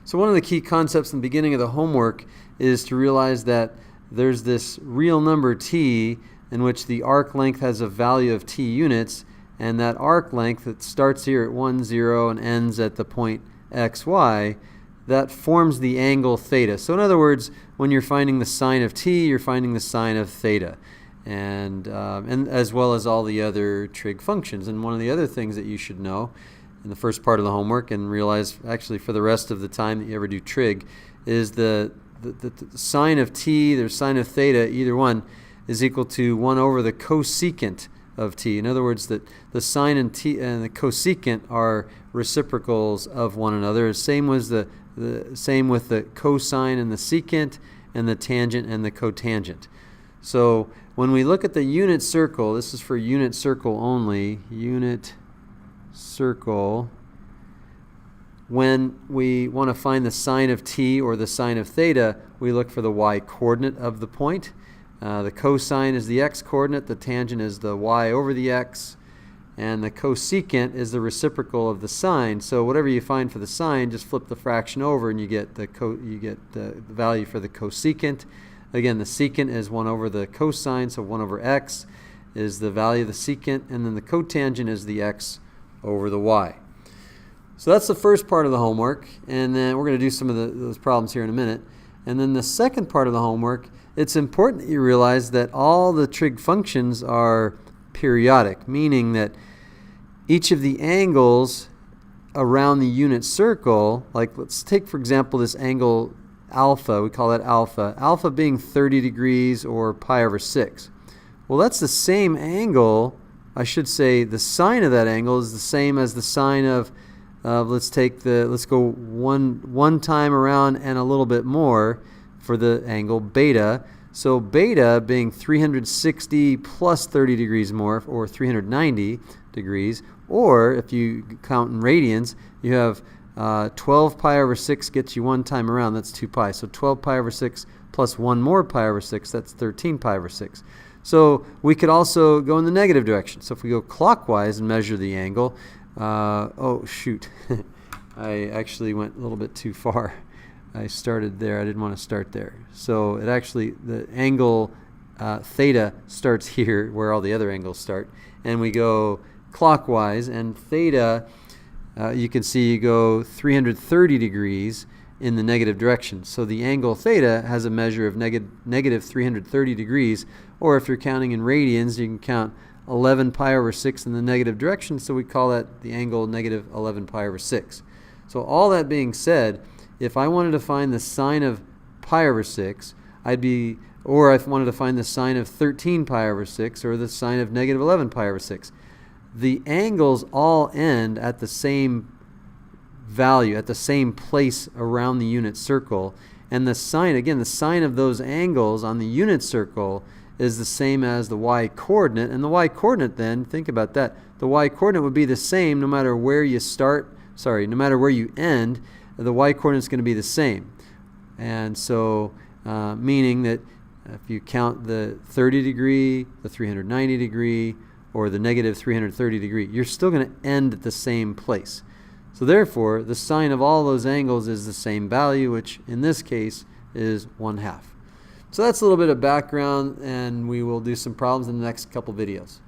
So one of the key concepts in the beginning of the homework is to realize that there's this real number t in which the arc length has a value of t units, and that arc length that starts here at 1, 0 and ends at the point x, y, that forms the angle theta. So in other words, when you're finding the sine of t, you're finding the sine of theta, and as well as all the other trig functions. And one of the other things that you should know in the first part of the homework, and realize actually for the rest of the time that you ever do trig, is the sine of t, the sine of theta, either one, is equal to 1 over the cosecant of t. In other words, that the sine and t and the cosecant are reciprocals of one another. Same with the cosine and the secant, and the tangent and the cotangent. So when we look at the unit circle, this is for unit circle only, unit circle, when we want to find the sine of t or the sine of theta, we look for the y coordinate of the point. The cosine is the x coordinate, the tangent is the y over the x, and the cosecant is the reciprocal of the sine. So whatever you find for the sine, just flip the fraction over and you get the value for the cosecant. Again, the secant is 1 over the cosine, so 1 over x is the value of the secant, and then the cotangent is the x over the y. So that's the first part of the homework, and then we're going to do some of those problems here in a minute. And then the second part of the homework, it's important that you realize that all the trig functions are periodic, meaning that each of the angles around the unit circle, like let's take for example this angle alpha, we call that alpha, alpha being 30 degrees or pi over 6. Well, that's the same angle, I should say the sine of that angle is the same as the sine of let's go one time around and a little bit more for the angle beta. So beta being 360 plus 30 degrees more, or 390 degrees, or if you count in radians, you have 12 pi over 6 gets you one time around, that's 2 pi. So 12 pi over 6 plus one more pi over 6, that's 13 pi over 6. So we could also go in the negative direction. So if we go clockwise and measure the angle, oh shoot, I actually went a little bit too far. I started there, I didn't want to start there. So it actually, the angle theta starts here where all the other angles start, and we go clockwise, and theta, you can see you go 330 degrees in the negative direction. So the angle theta has a measure of negative 330 degrees, or if you're counting in radians, you can count 11 pi over 6 in the negative direction, so we call that the angle negative 11 pi over 6. So all that being said, if I wanted to find the sine of pi over 6, or if I wanted to find the sine of 13 pi over 6, or the sine of negative 11 pi over 6, the angles all end at the same value, at the same place around the unit circle, and the sine, again, the sine of those angles on the unit circle is the same as the y coordinate, and the y coordinate then, think about that, the y coordinate would be the same no matter where you no matter where you end, the y coordinate is going to be the same. And so meaning that if you count the 30 degree, the 390 degree, or the negative 330 degree, you're still going to end at the same place. So therefore, the sine of all those angles is the same value, which in this case is 1/2. So that's a little bit of background, and we will do some problems in the next couple videos.